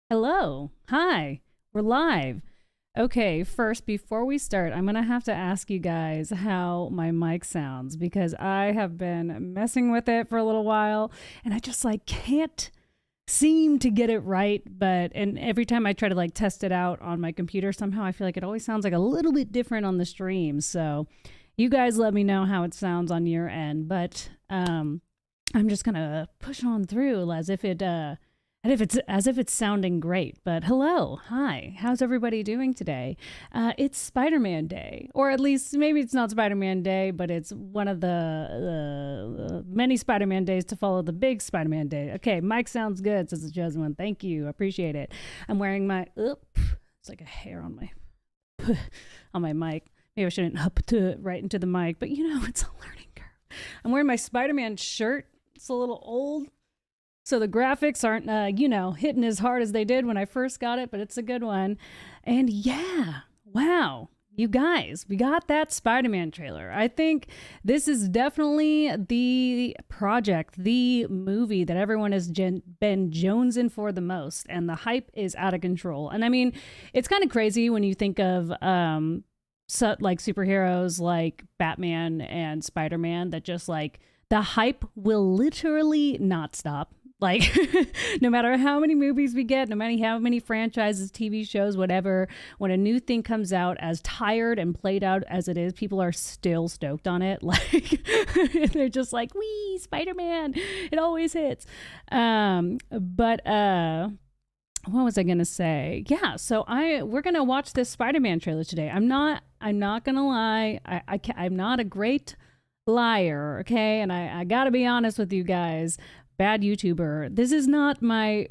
Hello. Hi. We're live. Okay, first, before we start, I'm going to have to ask you guys how my mic sounds because I have been messing with it for a little while and I just can't seem to get it right. And every time I try to test it out on my computer, somehow I feel like it always sounds like a little bit different on the stream. So you guys let me know how it sounds on your end. But I'm just going to push on through as if it's sounding great. But hello, hi, how's everybody doing today? It's Spider-Man Day, or at least maybe it's not Spider-Man Day, but it's one of the many Spider-Man days to follow the big Spider-Man Day. Okay, mic sounds good, says the chosen one. Thank you, appreciate it. I'm wearing my it's like a hair on my on my mic. Maybe I shouldn't up to it right into the mic, but it's a learning curve. I'm wearing my Spider-Man shirt. It's a little old. So the graphics aren't, hitting as hard as they did when I first got it, but it's a good one. And yeah, wow, you guys, we got that Spider-Man trailer. I think this is definitely the project, the movie that everyone has been jonesing for the most. And the hype is out of control. And I mean, it's kind of crazy when you think of superheroes like Batman and Spider-Man that just the hype will literally not stop. No matter how many movies we get, no matter how many franchises, TV shows, whatever, when a new thing comes out, as tired and played out as it is, people are still stoked on it. They're just wee, Spider-Man, it always hits. What was I gonna say? Yeah, so we're gonna watch this Spider-Man trailer today. I'm not gonna lie. I'm not a great liar, okay? And I gotta be honest with you guys. Bad YouTuber. This is not my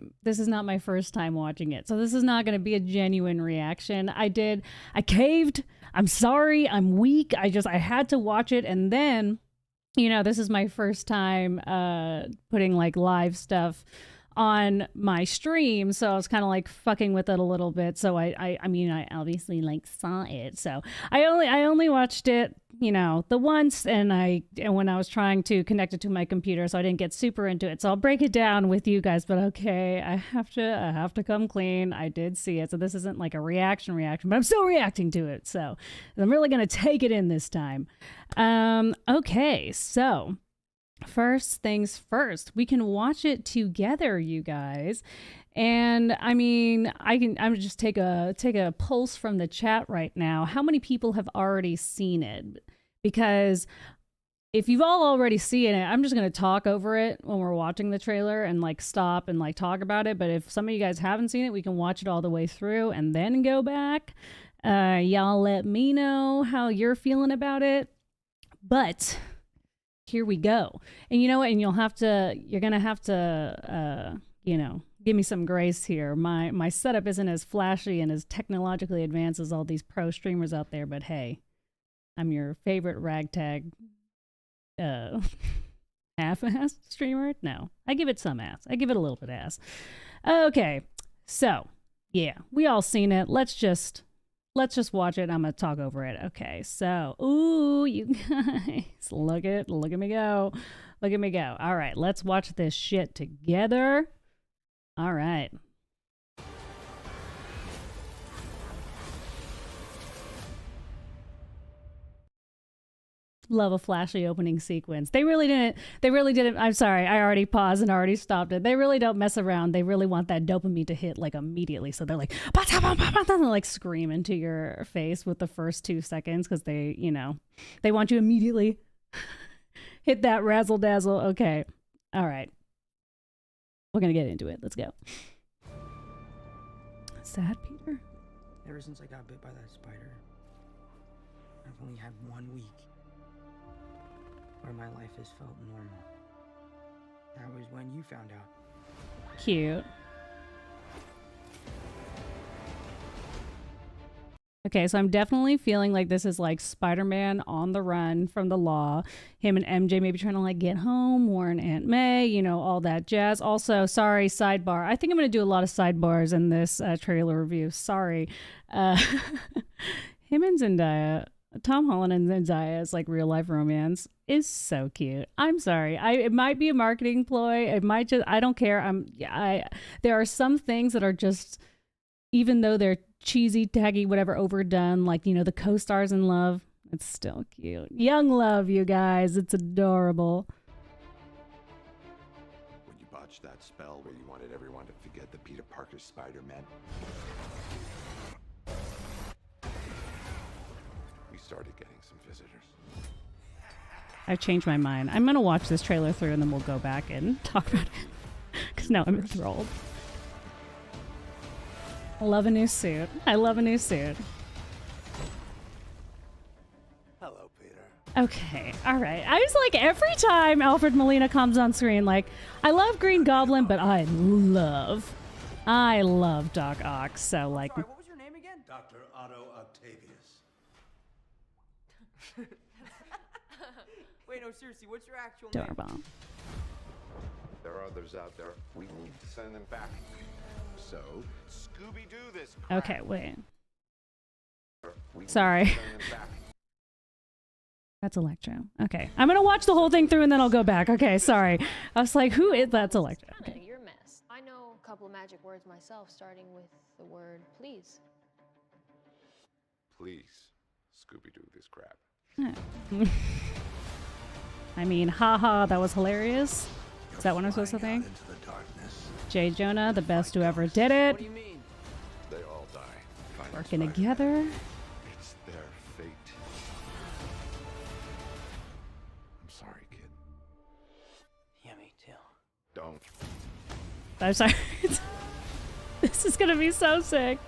first time watching it. So this is not going to be a genuine reaction. I caved. I'm sorry. I'm weak. I had to watch it. And then, this is my first time putting live stuff on my stream, so I was kind of fucking with it a little bit. So I obviously saw it. So I only watched it, the once, and when I was trying to connect it to my computer, so I didn't get super into it. So I'll break it down with you guys. But okay, I have to come clean. I did see it, so this isn't a reaction, but I'm still reacting to it. So I'm really gonna take it in this time. Okay, so. First things first, we can watch it together, you guys. And I'm just take a pulse from the chat right now. How many people have already seen it? Because if you've all already seen it, I'm just going to talk over it when we're watching the trailer and stop and talk about it. But if some of you guys haven't seen it, we can watch it all the way through and then go back. Y'all let me know how you're feeling about it. But here we go. And you know what? And you're gonna have to give me some grace here. My setup isn't as flashy and as technologically advanced as all these pro streamers out there, but hey, I'm your favorite ragtag half-ass streamer. No, I give it some ass. I give it a little bit ass. Okay, so yeah, we all seen it. Let's just watch it. I'm gonna talk over it. Okay, so ooh, you guys, look at me go. Look at me go. All right, let's watch this shit together. All right. Love a flashy opening sequence. They really didn't. I'm sorry. I already paused and already stopped it. They really don't mess around. They really want that dopamine to hit immediately. So they're scream into your face with the first 2 seconds because they want you immediately hit that razzle dazzle. Okay. All right. We're going to get into it. Let's go. Sad Peter? Ever since I got bit by that spider, I've only had 1 week where my life has felt normal. That was when you found out. Cute. Okay, so I'm definitely feeling like this is Spider-Man on the run from the law. Him and MJ maybe trying to get home, warn Aunt May, all that jazz. Also, sorry, sidebar. I think I'm going to do a lot of sidebars in this trailer review. Sorry. Him and Zendaya Tom Holland and Zendaya's like real life romance is so cute. I'm sorry. It might be a marketing ploy. It might just, I don't care. There are some things that are just, even though they're cheesy, taggy, whatever, overdone, like, the co-stars in love, it's still cute. Young love, you guys. It's adorable. When you botched that spell where you wanted everyone to forget the Peter Parker Spider-Man, we started getting some visitors. I've changed my mind. I'm going to watch this trailer through and then we'll go back and talk about it. Because now I'm enthralled. I love a new suit. I love a new suit. Hello, Peter. Okay, all right. I was like, every time Alfred Molina comes on screen, like, I love Green Goblin, but I love Doc Ock. So, like, Sorry, what was your name again? Dr. Otto Octavius. Wait, no, seriously, what's your actual adorable. name? There are others out there. We need to send them back. So, Scooby-Doo this crap. Okay, wait. We need Sorry. to send them back. That's Electro. Okay, I'm gonna watch the whole thing through and then I'll go back. Okay, sorry. I was like, who is that's Electro? Kinda Okay. your mess. I know a couple of magic words myself, starting with the word please. Please, Scooby-Doo this crap. I mean, haha, that was hilarious. Is that what I'm supposed to Flying think? out into the darkness. Jay Jonah, the best who ever did it. What do you mean? They all die. Finding Working Spider-Man. together. It's their fate. I'm sorry, kid. Yeah, me too. Don't. I'm sorry. This is gonna be so sick.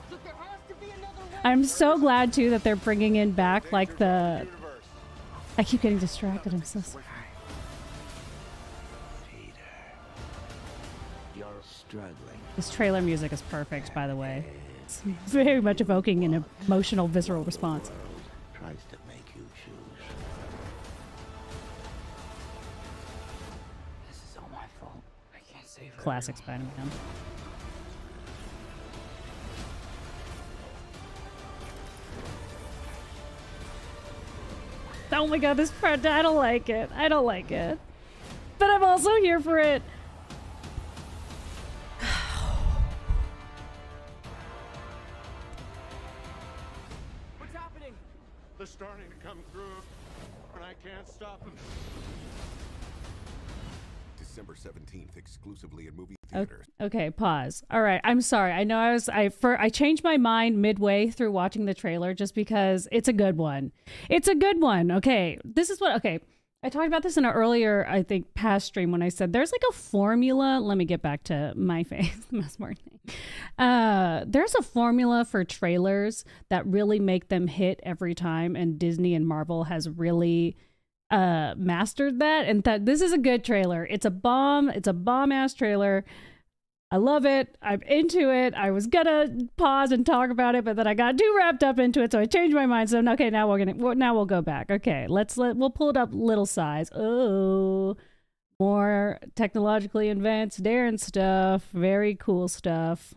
Look, there has to be another way. I'm so glad too that they're bringing in back like the. Universe. I keep getting distracted. I'm so sorry. Peter, you're struggling. This trailer music is perfect, by the way. It's very much evoking an emotional, visceral response. The world tries to make you choose. This is all my fault. I can't save her. Classic Spider-Man. Oh my god, this part, I don't like it. I don't like it. But I'm also here for it. What's happening? They're starting to come through, and I can't stop them. December 17th, exclusively in movie theaters. Okay, pause. All right, I'm sorry. I know I changed my mind midway through watching the trailer just because it's a good one. It's a good one. Okay, I talked about this in an earlier, I think, past stream when I said there's like a formula. Let me get back to my face, the most important thing. There's a formula for trailers that really make them hit every time, and Disney and Marvel has really mastered that, and that this is a good trailer. It's a bomb ass trailer. I love it. I'm into it. I was gonna pause and talk about it, but then I got too wrapped up into it, so I changed my mind. So okay, now we'll go back. Okay, we'll pull it up little size. Oh, more technologically advanced Daryn stuff. Very cool stuff.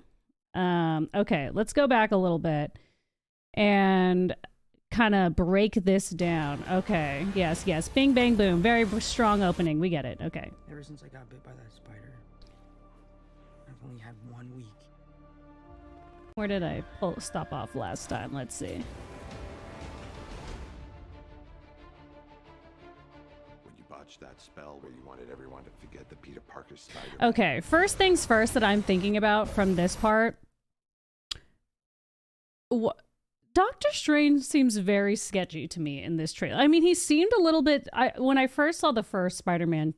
Okay, let's go back a little bit and kind of break this down. Okay, yes, bing bang boom, very strong opening, we get it. Okay, Ever since I got bit by that spider, I've only had 1 week. where did I stop off last time? Let's see. When you botched that spell where you wanted everyone to forget the Peter Parker Spider-Man. Okay, first things first that I'm thinking about from this part. Doctor Strange seems very sketchy to me in this trailer. I mean, he seemed a little bit. When I first saw the first Spider-Man,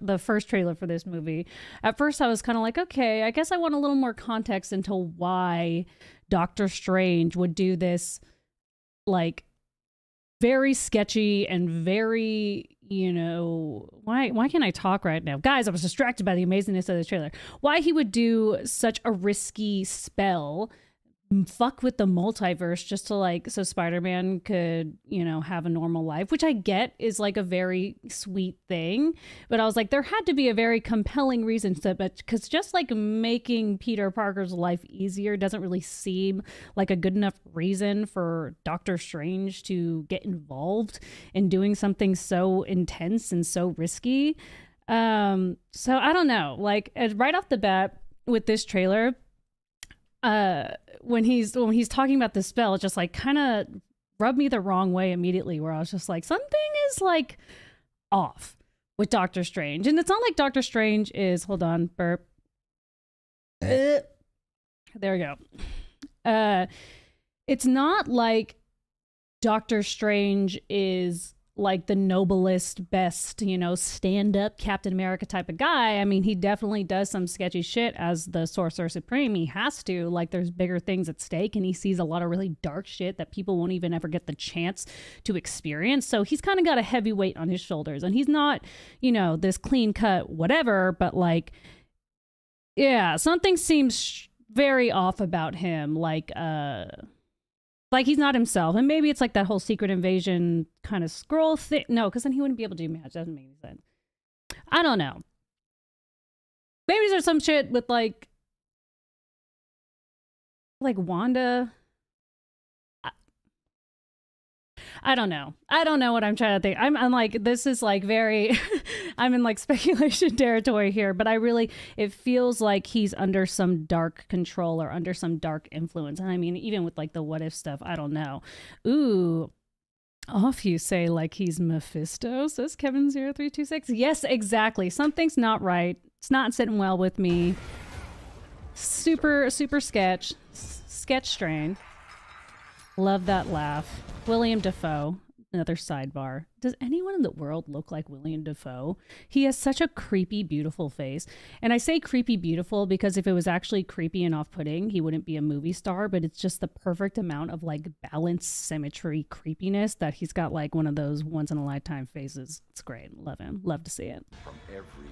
the first trailer for this movie, at first I was kind of like, okay, I guess I want a little more context into why Doctor Strange would do this, like, very sketchy and very, why can't I talk right now? Guys, I was distracted by the amazingness of this trailer. Why he would do such a risky spell, fuck with the multiverse just to like so Spider-Man could, you know, have a normal life, which I get is like a very sweet thing, but I was like there had to be a very compelling reason to, but because just like making Peter Parker's life easier doesn't really seem like a good enough reason for Doctor Strange to get involved in doing something so intense and so risky. So I don't know, like right off the bat with this trailer, when he's talking about the spell, it just like kind of rubbed me the wrong way immediately, where I was just like, something is like off with Doctor Strange. And it's not like Doctor Strange is, hold on, burp. There we go. It's not like Doctor Strange is like the noblest, best, you know, stand-up Captain America type of guy. I mean, he definitely does some sketchy shit as the Sorcerer Supreme. He has to, like, there's bigger things at stake, and he sees a lot of really dark shit that people won't even ever get the chance to experience. So he's kind of got a heavy weight on his shoulders, and he's not, you know, this clean-cut whatever, but like, yeah, something seems very off about him, like he's not himself. And maybe it's like that whole Secret Invasion kind of scroll thing. No, because then he wouldn't be able to do magic. Doesn't make any sense. I don't know. Maybe there's some shit with like Wanda. I don't know. I don't know what I'm trying to think. I'm like, this is like very, I'm in like speculation territory here, but it feels like he's under some dark control or under some dark influence. And I mean, even with like the what if stuff, I don't know. Ooh, off you say like he's Mephisto, says Kevin0326. Yes, exactly. Something's not right. It's not sitting well with me. Super sketch strain. Love that laugh. William Dafoe, another sidebar. Does anyone in the world look like William Dafoe? He has such a creepy, beautiful face. And I say creepy, beautiful because if it was actually creepy and off-putting, he wouldn't be a movie star, but it's just the perfect amount of like balance, symmetry, creepiness that he's got like one of those once-in-a-lifetime faces. It's great. Love him. Love to see it. From every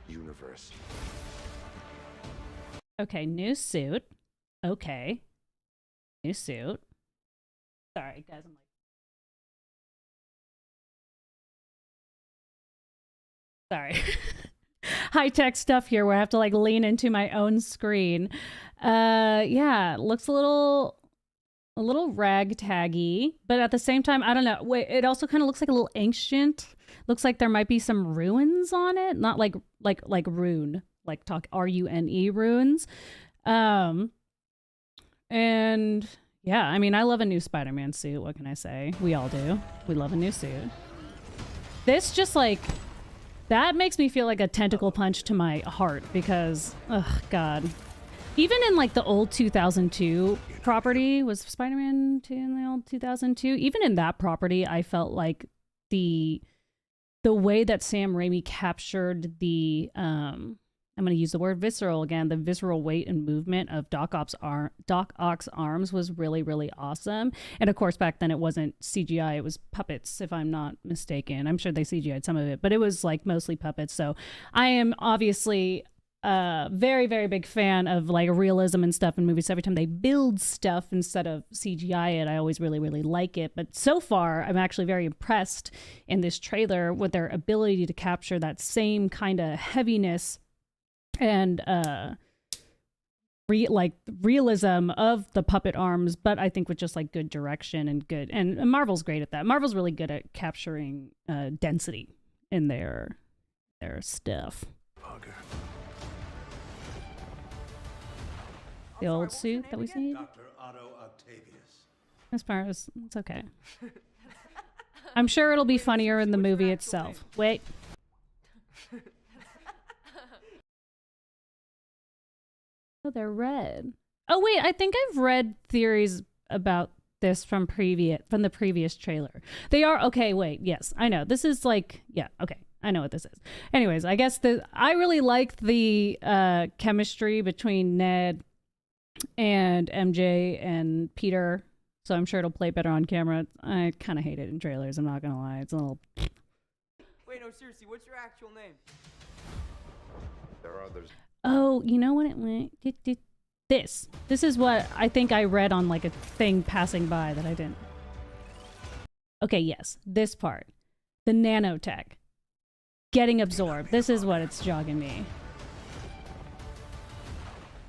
universe. Okay, new suit. Okay. New suit. Sorry, guys, I'm like... Sorry. High-tech stuff here where I have to, like, lean into my own screen. Yeah, looks a little ragtaggy, but at the same time, I don't know. Wait, it also kind of looks like a little ancient. Looks like there might be some ruins on it. Not like rune. Like, talk R-U-N-E runes. And... yeah, I mean, I love a new Spider-Man suit. What can I say? We all do. We love a new suit. This just like, that makes me feel like a tentacle punch to my heart because, oh God. Even in like the old 2002 property, was Spider-Man 2 in the old 2002? Even in that property, I felt like the way that Sam Raimi captured the, I'm going to use the word visceral again. The visceral weight and movement of Doc Ock's arms was really, really awesome. And of course, back then it wasn't CGI. It was puppets, if I'm not mistaken. I'm sure they CGI'd some of it, but it was like mostly puppets. So I am obviously a very, very big fan of like realism and stuff in movies. Every time they build stuff instead of CGI it, I always really, really like it. But so far, I'm actually very impressed in this trailer with their ability to capture that same kind of heaviness and realism of the puppet arms, but I think with just like good direction and good, and Marvel's great at that. Marvel's really good at capturing density in their stuff. The old suit that we see. Dr. Otto Octavius. As far as it's okay. I'm sure it'll be funnier in the movie itself. Wait. Oh, they're red. Oh, wait, I think I've read theories about this from the previous trailer. They are, okay, wait, yes, I know. This is like, yeah, okay, I know what this is. Anyways, I guess I really liked the chemistry between Ned and MJ and Peter, so I'm sure it'll play better on camera. I kind of hate it in trailers, I'm not gonna lie. It's a little... Wait, no, seriously, what's your actual name? There are others. Oh, you know when it went? This is what I think I read on like a thing passing by that I didn't. Okay, yes, this part. The nanotech. Getting absorbed. This is what it's jogging me.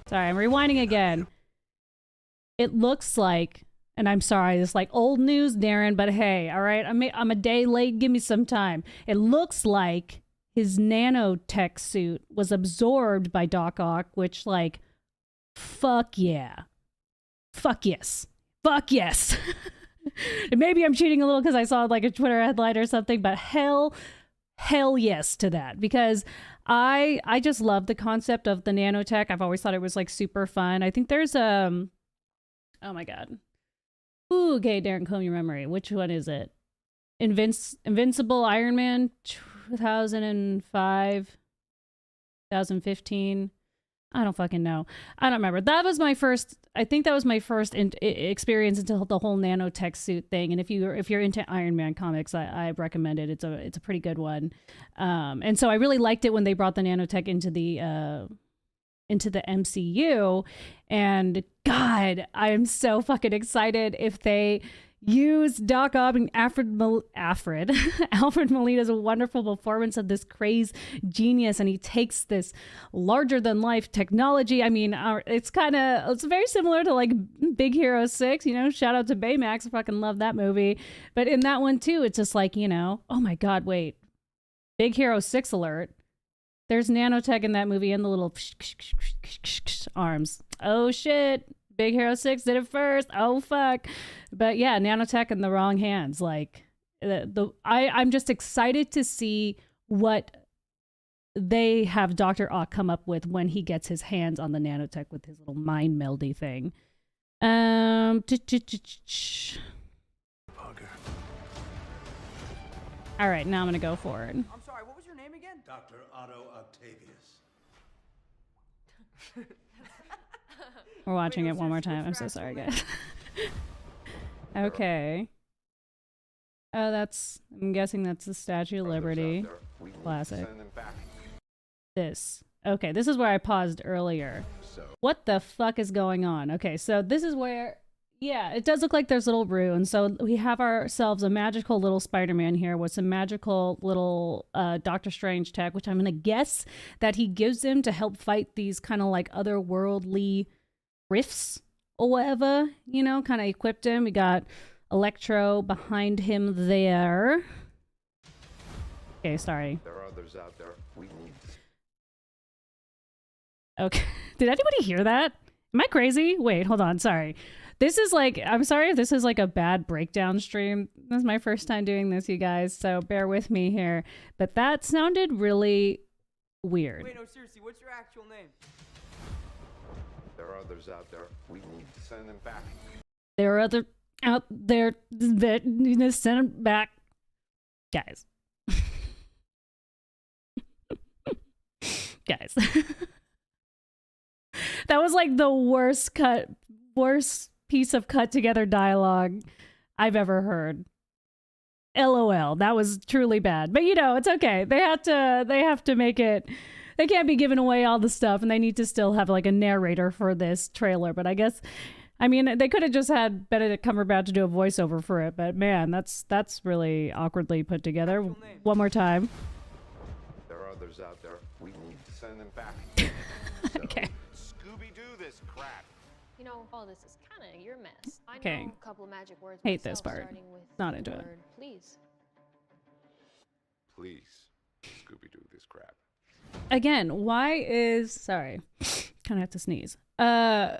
Sorry, I'm rewinding again. It looks like, and I'm sorry, it's like old news, Daryn, but hey, all right, I'm a day late, give me some time. It looks like his nanotech suit was absorbed by Doc Ock, which, like, fuck yeah. Fuck yes. Fuck yes. Maybe I'm cheating a little because I saw like a Twitter headline or something, but hell yes to that, because I just love the concept of the nanotech. I've always thought it was like super fun. I think there's oh my god. Ooh, okay, Daryn, comb your memory. Which one is it? Invincible Iron Man 2005, 2015. I don't fucking know. I don't remember. That was my first. I think that was my first experience into the whole nanotech suit thing. And if you're into Iron Man comics, I recommend it. It's a pretty good one. And so I really liked it when they brought the nanotech into the MCU. And God, I am so fucking excited if they use Doc Ock and Alfred Molina's wonderful performance of this crazed genius, and he takes this larger than life technology. I mean, it's very similar to like Big Hero 6, you know, shout out to Baymax. I fucking love that movie. But in that one too, it's just like, you know, oh my God, wait, Big Hero 6 alert. There's nanotech in that movie and the little arms. Oh shit. Big Hero 6 did it first. Oh fuck. But yeah, nanotech in the wrong hands. Like I'm just excited to see what they have Dr. Ock come up with when he gets his hands on the nanotech with his little mind meldy thing. All right, now I'm gonna go for it. I'm sorry, what was your name again? Dr. Otto Octavius. We're watching it one more time. I'm so sorry, guys. Okay. Oh, I'm guessing that's the Statue of Liberty. Classic. This. Okay, this is where I paused earlier. What the fuck is going on? Okay, so this is where, yeah, it does look like there's little runes. So we have ourselves a magical little Spider-Man here with some magical little Doctor Strange tech, which I'm going to guess that he gives him to help fight these kind of like otherworldly rifts or whatever, you know, kind of equipped him. We got Electro behind him there. Okay, sorry. There are others out there. We need. Okay. Did anybody hear that? Am I crazy? Wait, hold on. Sorry. This is like, I'm sorry if this is like a bad breakdown stream. This is my first time doing this, you guys, so bear with me here. But that sounded really weird. Wait, no, seriously, what's your actual name? There are others out there. We need to send them back. There are other out there that need to send them back. Guys. Guys. That was like the worst piece of cut together dialogue I've ever heard. LOL. That was truly bad. But you know, it's okay. They have to make it. They can't be giving away all the stuff, and they need to still have like a narrator for this trailer. But I guess, I mean, they could have just had Benedict Cumberbatch to do a voiceover for it. But man, that's really awkwardly put together. One more time. There are others out there. We need to send them back. Okay. Scooby-Doo this crap. You know, all this is kind of your mess. I Okay. know a couple of magic words Hate myself, this part. starting with Not the into it. word please. Please, Scooby-Doo this crap. Again, why is, sorry, kind of have to sneeze. Why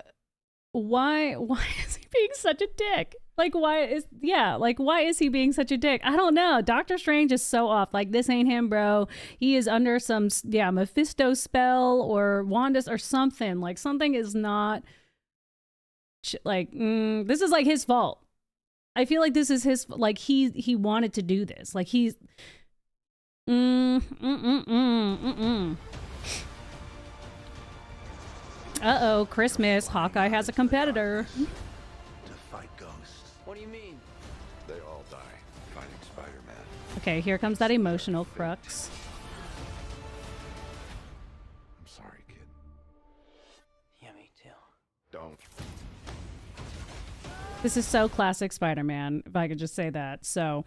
is he being such a dick? Like, why is he being such a dick? I don't know. Doctor Strange is so off. Like, this ain't him, bro. He is under some, Mephisto spell or Wanda or something. Like, something is not, this is like his fault. I feel like this is his, like, he wanted to do this. Like, he's, Uh-oh, Christmas. Hawkeye has a competitor. To fight ghosts. What do you mean? They all die fighting Spider-Man. Okay, here comes that emotional crux. I'm sorry, kid. Yeah, me too. Home. This is so classic Spider-Man, if I could just say that. So,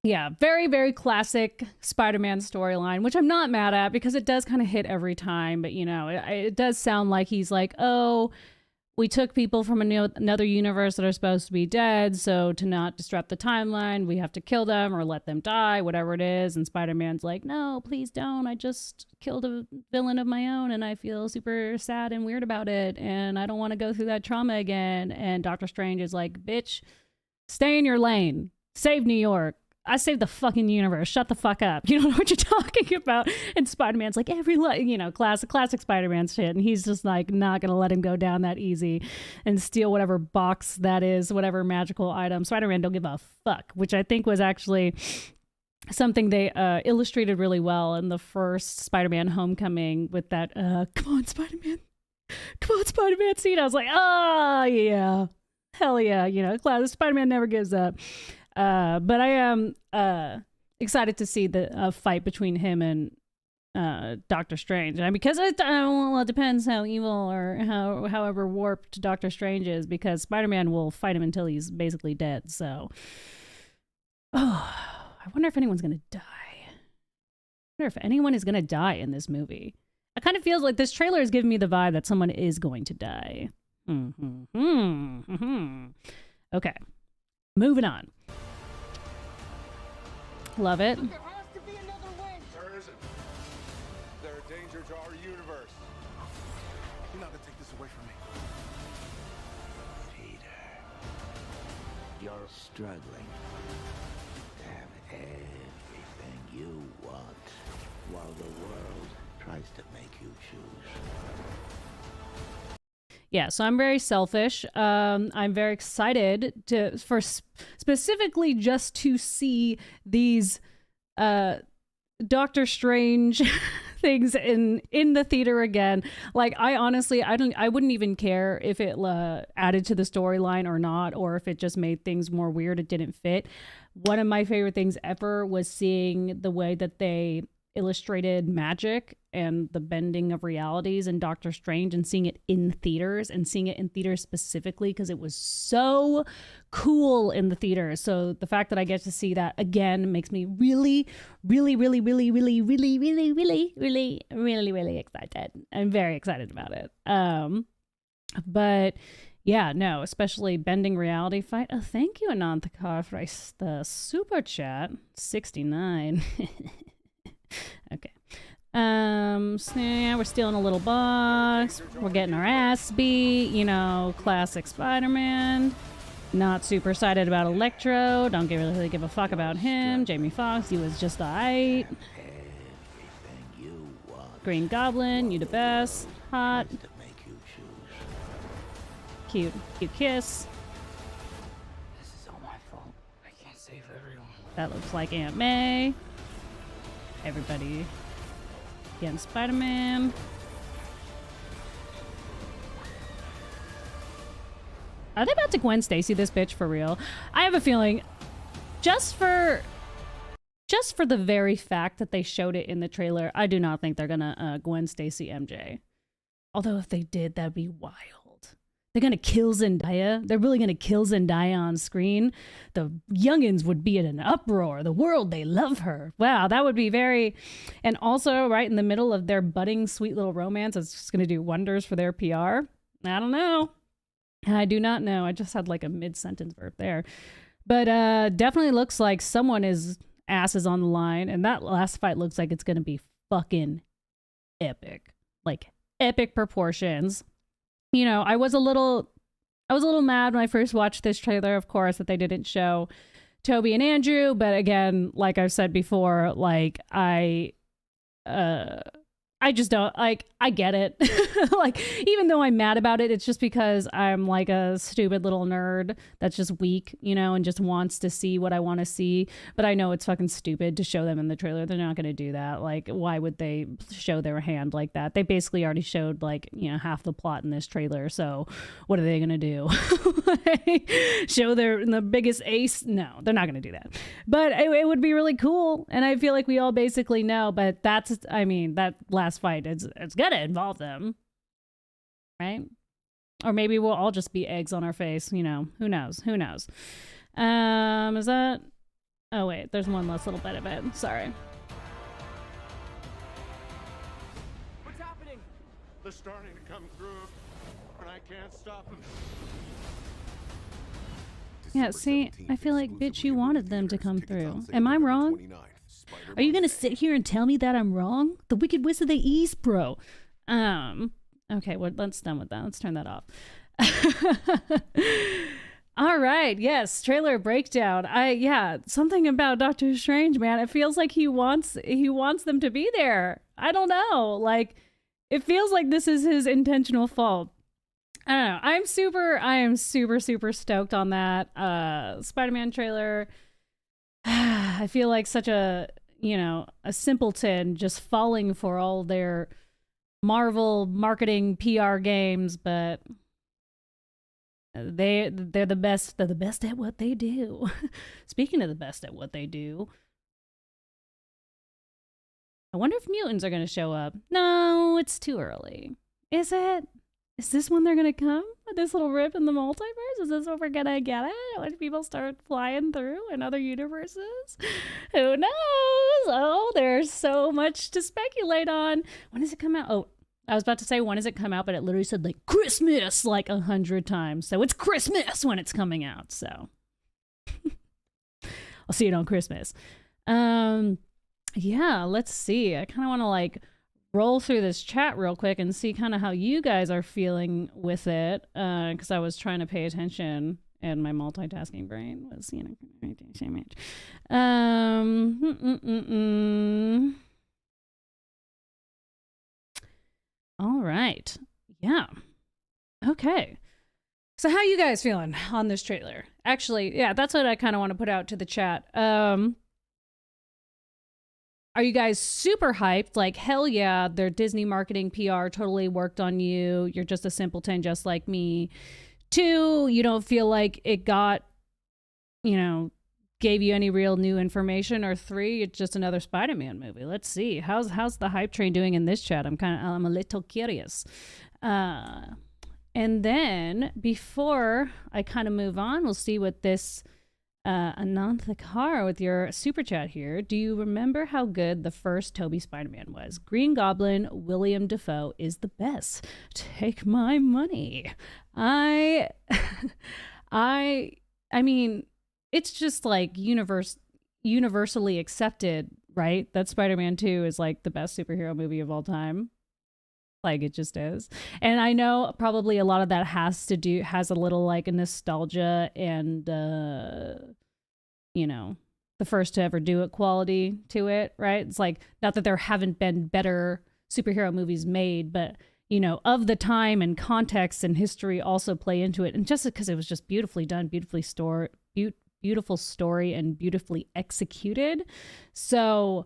yeah, very, very classic Spider-Man storyline, which I'm not mad at because it does kind of hit every time. But, you know, it does sound like he's like, oh, we took people from another universe that are supposed to be dead. So to not disrupt the timeline, we have to kill them or let them die, whatever it is. And Spider-Man's like, no, please don't. I just killed a villain of my own and I feel super sad and weird about it. And I don't want to go through that trauma again. And Doctor Strange is like, bitch, stay in your lane. Save New York. I saved the fucking universe. Shut the fuck up. You don't know what you're talking about. And Spider-Man's like, classic Spider-Man shit. And he's just like, not going to let him go down that easy and steal whatever box that is, whatever magical item. Spider-Man don't give a fuck, which I think was actually something they illustrated really well in the first Spider-Man Homecoming with that, come on, Spider-Man scene. I was like, oh, yeah. Hell yeah. You know, classic Spider-Man never gives up. But I am excited to see the fight between him and Doctor Strange. And because it depends how evil or however warped Doctor Strange is, because Spider-Man will fight him until he's basically dead. So, I wonder if anyone's going to die. I wonder if anyone is going to die in this movie. It kind of feels like this trailer is giving me the vibe that someone is going to die. Okay. Moving on. Love it. There has to be another way. There isn't. They're a danger to our universe. You're not gonna take this away from me. Peter, you're struggling to have everything you want while the world tries to make you choose. Yeah, so I'm very selfish. I'm very excited for specifically just to see these Doctor Strange things in the theater again. Like, I honestly, I wouldn't even care if it added to the storyline or not, or if it just made things more weird. It didn't fit. One of my favorite things ever was seeing the way that they illustrated magic and the bending of realities in Doctor Strange, and seeing it in theaters, and seeing it in theaters specifically because it was so cool in the theaters. So the fact that I get to see that again makes me really, really, really, really, really, really, really, really, really, really, really excited. I'm very excited about it. But yeah, no, especially bending reality fight. Oh, thank you, Ananthakar, for the super chat. 69. Okay. So yeah, we're stealing a little box. We're getting our ass beat. You know, classic Spider-Man. Not super excited about Electro. Don't really give a fuck about him. Jamie Foxx, he was just alright. Green Goblin, you the best. Hot. Cute kiss. This is all my fault. I can't save everyone. That looks like Aunt May. Everybody getting Spider-Man. Are they about to Gwen Stacy this bitch for real? I have a feeling just for the very fact that they showed it in the trailer, I do not think they're gonna Gwen Stacy MJ. Although if they did, that'd be wild. They're gonna kill Zendaya. They're really gonna kill Zendaya on screen. The youngins would be in an uproar. The world, they love her. Wow, that would be very... And also, right in the middle of their budding sweet little romance, it's just gonna do wonders for their PR. I don't know. I do not know. I just had like a mid-sentence verb there. But definitely looks like someone is asses on the line. And that last fight looks like it's gonna be fucking epic. Like, epic proportions. You know, I was a little mad when I first watched this trailer, of course, that they didn't show Toby and Andrew. But again, like I've said before, like I just don't, like, I get it. Like, even though I'm mad about it, it's just because I'm like a stupid little nerd that's just weak, you know, and just wants to see what I want to see. But I know it's fucking stupid to show them in the trailer. They're not going to do that. Like, why would they show their hand like that? They basically already showed, like, you know, half the plot in this trailer. So what are they going to do? Show the biggest ace? No, they're not going to do that. But it would be really cool. And I feel like we all basically know, but that last fight, it's gonna involve them, right? Or maybe we'll all just be eggs on our face. You know, who knows? Who knows? Is that... Oh, wait. There's one last little bit of it. Sorry. What's happening? They're starting to come through, and I can't stop them. Yeah, see, I feel like, bitch, you wanted them to come through. Am I wrong? Are you going to sit here and tell me that I'm wrong? The Wicked Witch of the East, bro. Okay, well, let's done with that. Let's turn that off. All right, yes, trailer breakdown. Yeah, something about Doctor Strange, man. It feels like he wants them to be there. I don't know. Like, it feels like this is his intentional fault. I don't know. I am super stoked on that Spider-Man trailer. I feel like such a simpleton just falling for all their Marvel marketing PR games, but they're the best. They're the best at what they do. Speaking of the best at what they do, I wonder if mutants are going to show up. No, it's too early. Is it? Is this when they're going to come? This little rip in the multiverse? Is this what we're going to get it? When people start flying through in other universes? Who knows? Oh, there's so much to speculate on. When does it come out? Oh, I was about to say, when does it come out? But it literally said, like, Christmas, like 100 times. So it's Christmas when it's coming out. So I'll see it on Christmas. Yeah, let's see. I kind of want to, like, roll through this chat real quick and see kind of how you guys are feeling with it, because I was trying to pay attention and my multitasking brain was, so much. All right. Yeah. Okay. So how you guys feeling on this trailer? Actually, yeah, that's what I kind of want to put out to the chat. Are you guys super hyped? Like, hell yeah, their Disney marketing PR totally worked on you. You're just a simpleton just like me. 2, you don't feel like it gave you any real new information. Or 3, it's just another Spider-Man movie. Let's see. How's the hype train doing in this chat? I'm a little curious. And then before I kind of move on, we'll see what this Anantha Kar with your super chat here. Do you remember how good the first Tobey Spider-Man was? Green Goblin, William Dafoe is the best. Take my money. I mean, it's just like universally accepted, right? That Spider-Man 2 is like the best superhero movie of all time. Like, it just is. And I know probably a lot of that has a little like a nostalgia and, the first to ever do it quality to it, right? It's like, not that there haven't been better superhero movies made, but, of the time and context and history also play into it. And just because it was just beautifully done, beautiful story and beautifully executed. So...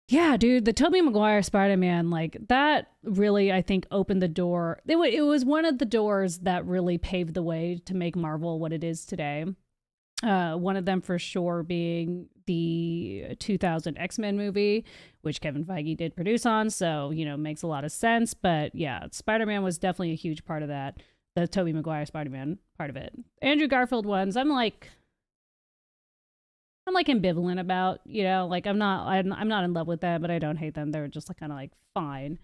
yeah, dude, the Tobey Maguire Spider-Man, like, that really, I think, opened the door. It was one of the doors that really paved the way to make Marvel what it is today. One of them, for sure, being the 2000 X-Men movie, which Kevin Feige did produce on, so, makes a lot of sense. But, yeah, Spider-Man was definitely a huge part of that, the Tobey Maguire Spider-Man part of it. Andrew Garfield ones, I'm ambivalent about, like I'm not in love with them, but I don't hate them. They're just like kind of like fine.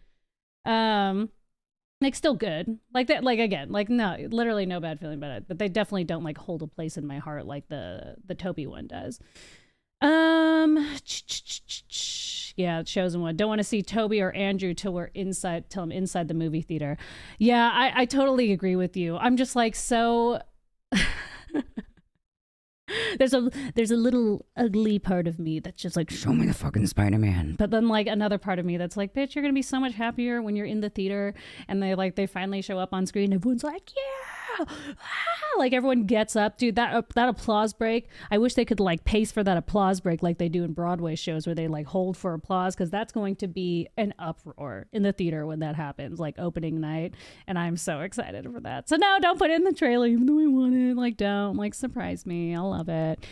Like still good. Like that, like again, like no, literally no bad feeling about it, but they definitely don't like hold a place in my heart like the Tobey one does. Yeah, Chosen One. Don't want to see Toby or Andrew till I'm inside the movie theater. Yeah, I totally agree with you. I'm just like so There's a little ugly part of me that's just like, show me the fucking Spider-Man. But then like another part of me that's like, bitch, you're gonna be so much happier when you're in the theater and they finally show up on screen. Everyone's like, yeah, like everyone gets up, dude. That applause break. I wish they could like pace for that applause break like they do in Broadway shows where they like hold for applause, because that's going to be an uproar in the theater when that happens, like opening night. And I'm so excited for that. So no, don't put it in the trailer, even though I want it. Like, don't like surprise me. I'll love it.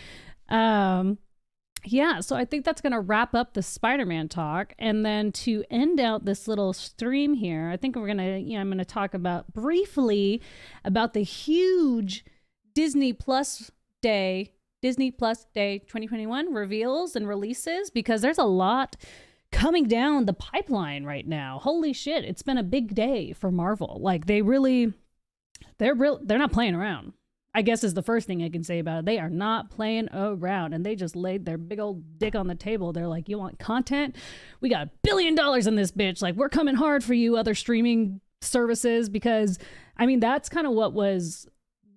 yeah, so I think that's going to wrap up the Spider-Man talk. And then to end out this little stream here, I think we're going to, I'm going to talk about briefly about the huge Disney Plus Day 2021 reveals and releases, because there's a lot coming down the pipeline right now. Holy shit, it's been a big day for Marvel. Like they're not playing around, I guess, is the first thing I can say about it. They are not playing around, and they just laid their big old dick on the table. They're like, you want content? We got $1 billion in this bitch. Like, we're coming hard for you, other streaming services, because, I mean, that's kind of what was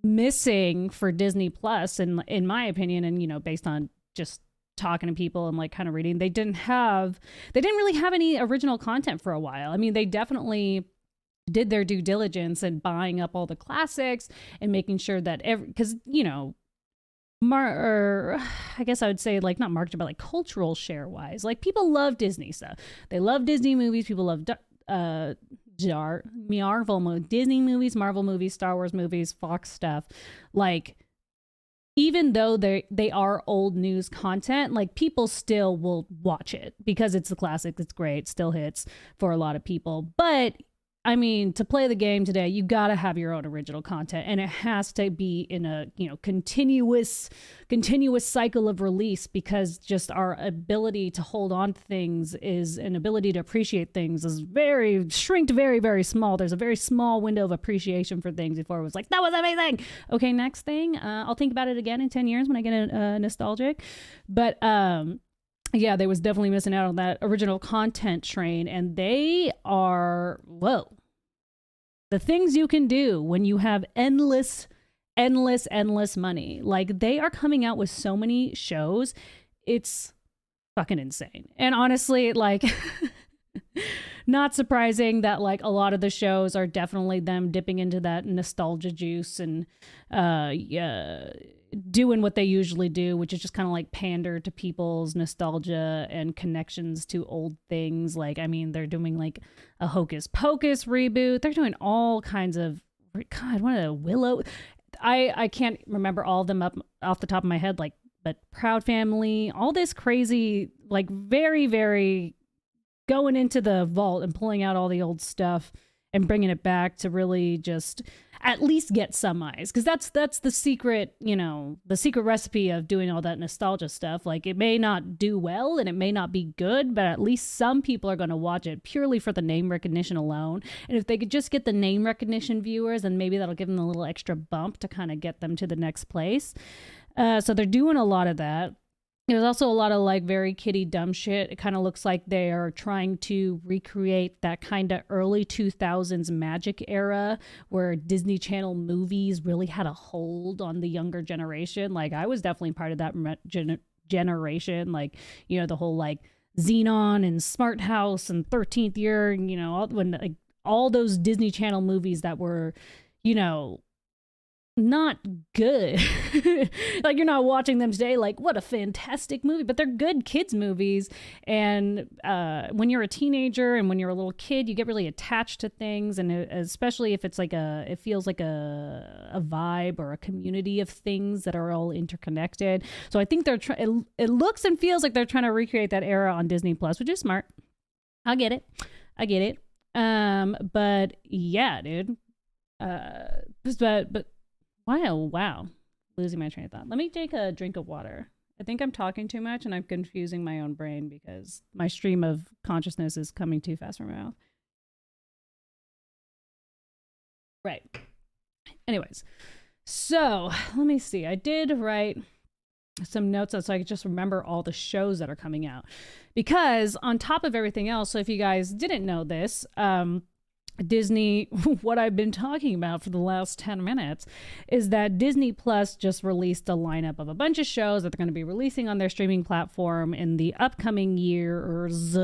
missing for Disney Plus, and in my opinion, and, based on just talking to people and like kind of reading, they didn't really have any original content for a while. I mean, they definitely did their due diligence and buying up all the classics and making sure that because I guess I would say, like, not marketed, but like cultural share wise, like people love Disney stuff. They love Disney movies. People love Disney movies, Marvel movies, Star Wars movies, Fox stuff. Like, even though they are old news content, like people still will watch it because it's a classic. It's great. Still hits for a lot of people. But I mean, to play the game today, you got to have your own original content, and it has to be in a, continuous cycle of release, because just our ability to hold on to things is an ability to appreciate things is shrinked very, very small. There's a very small window of appreciation for things before it was like, that was amazing. Okay, next thing. I'll think about it again in 10 years when I get nostalgic. But, yeah, they was definitely missing out on that original content train, and they are, the things you can do when you have endless money. Like, they are coming out with so many shows. It's fucking insane. And honestly, like, not surprising that like a lot of the shows are definitely them dipping into that nostalgia juice and doing what they usually do, which is just kind of like pander to people's nostalgia and connections to old things. Like, I mean, they're doing like a Hocus Pocus reboot. They're doing all kinds of, God, one of the Willow. I can't remember all of them up off the top of my head, like, but Proud Family, all this crazy, like very, very going into the vault and pulling out all the old stuff and bringing it back to really just at least get some eyes. Because that's the secret, the secret recipe of doing all that nostalgia stuff. Like, it may not do well and it may not be good, but at least some people are going to watch it purely for the name recognition alone. And if they could just get the name recognition viewers, then maybe that'll give them a little extra bump to kind of get them to the next place. So they're doing a lot of that. There's also a lot of like very kiddie dumb shit. It kind of looks like they are trying to recreate that kind of early 2000s magic era where Disney Channel movies really had a hold on the younger generation. Like, I was definitely part of that generation. Like, the whole like Xenon and Smart House and 13th Year, when like all those Disney Channel movies that were, not good. Like, you're not watching them today like, what a fantastic movie, but they're good kids movies. And when you're a teenager and when you're a little kid, you get really attached to things, and especially if it's like it feels like a vibe or a community of things that are all interconnected. So I think it looks and feels like they're trying to recreate that era on Disney Plus, which is smart. I get it. But yeah, dude. But Wow. Losing my train of thought. Let me take a drink of water. I think I'm talking too much and I'm confusing my own brain because my stream of consciousness is coming too fast from my mouth. Right. Anyways, so let me see. I did write some notes so I could just remember all the shows that are coming out. Because on top of everything else, so if you guys didn't know this, Disney, what I've been talking about for the last 10 minutes is that Disney Plus just released a lineup of a bunch of shows that they're going to be releasing on their streaming platform in the upcoming years.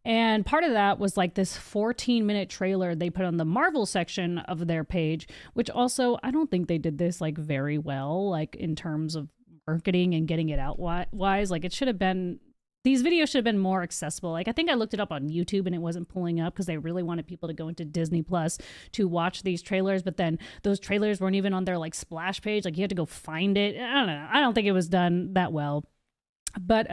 And part of that was like this 14-minute trailer they put on the Marvel section of their page, which also, I don't think they did this like very well, like in terms of marketing and getting it out wise. Like, it should have been, these videos should have been more accessible. Like, I think I looked it up on YouTube and it wasn't pulling up because they really wanted people to go into Disney Plus to watch these trailers. But then those trailers weren't even on their like splash page. Like, you had to go find it. I don't know. I don't think it was done that well. But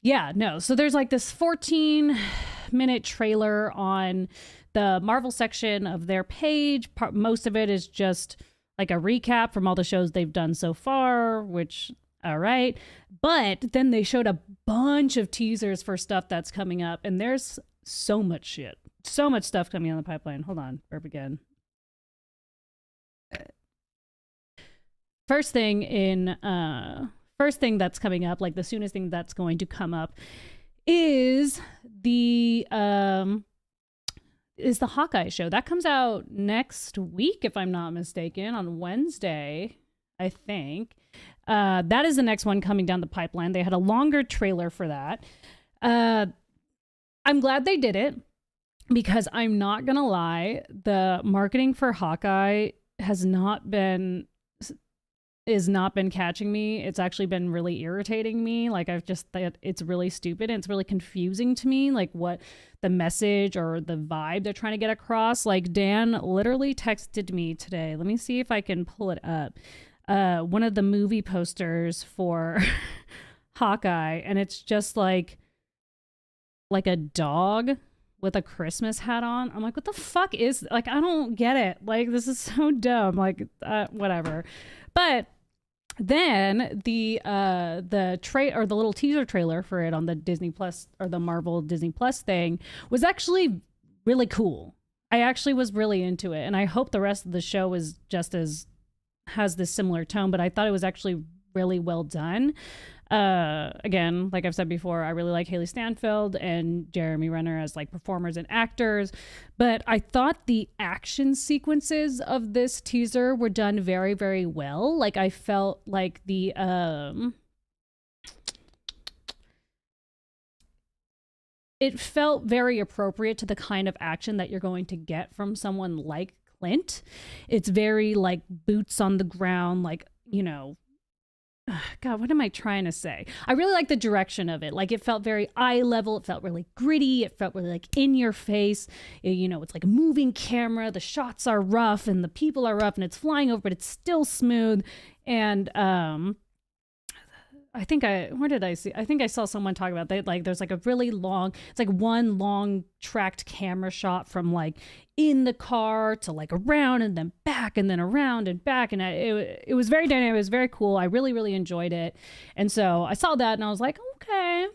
yeah, no. So there's like this 14-minute trailer on the Marvel section of their page. Most of it is just like a recap from all the shows they've done so far, which, all right. But then they showed a bunch of teasers for stuff that's coming up, and there's so much shit. So much stuff coming on the pipeline. Hold on, burp again. First thing that's coming up, like the soonest thing that's going to come up, is the Hawkeye show. That comes out next week, if I'm not mistaken, on Wednesday, I think. That is the next one coming down the pipeline. They had a longer trailer for that. I'm glad they did it, because I'm not gonna lie, the marketing for Hawkeye has not been catching me. It's actually been really irritating me. Like, I've just thought it's really stupid, and it's really confusing to me, like what the message or the vibe they're trying to get across. Like, Dan literally texted me today. Let me see if I can pull it up. One of the movie posters for Hawkeye, and it's just like a dog with a Christmas hat on. I'm like, what the fuck is, like, I don't get it. Like, this is so dumb. Like, whatever. But then the little teaser trailer for it on the Disney Plus, or the Marvel Disney Plus thing, was actually really cool. I actually was really into it, and I hope the rest of the show is has this similar tone, but I thought it was actually really well done. Again, like I've said before, I really like Haley Stanfield and Jeremy Renner as like performers and actors, but I thought the action sequences of this teaser were done very, very well. Like, I felt like it felt very appropriate to the kind of action that you're going to get from someone like Clint. It's very like boots on the ground, like, you know, God, what am I trying to say? I really like the direction of it. Like, it felt very eye level. It felt really gritty. It felt really like in your face. You know, it's like a moving camera. The shots are rough and the people are rough and it's flying over, but it's still smooth. And I think I saw someone talk about that. Like, there's like a really long, it's like one long tracked camera shot from like in the car to like around and then back and then around and back. And it was very dynamic. It was very cool. I really, really enjoyed it. And so I saw that and I was like, okay,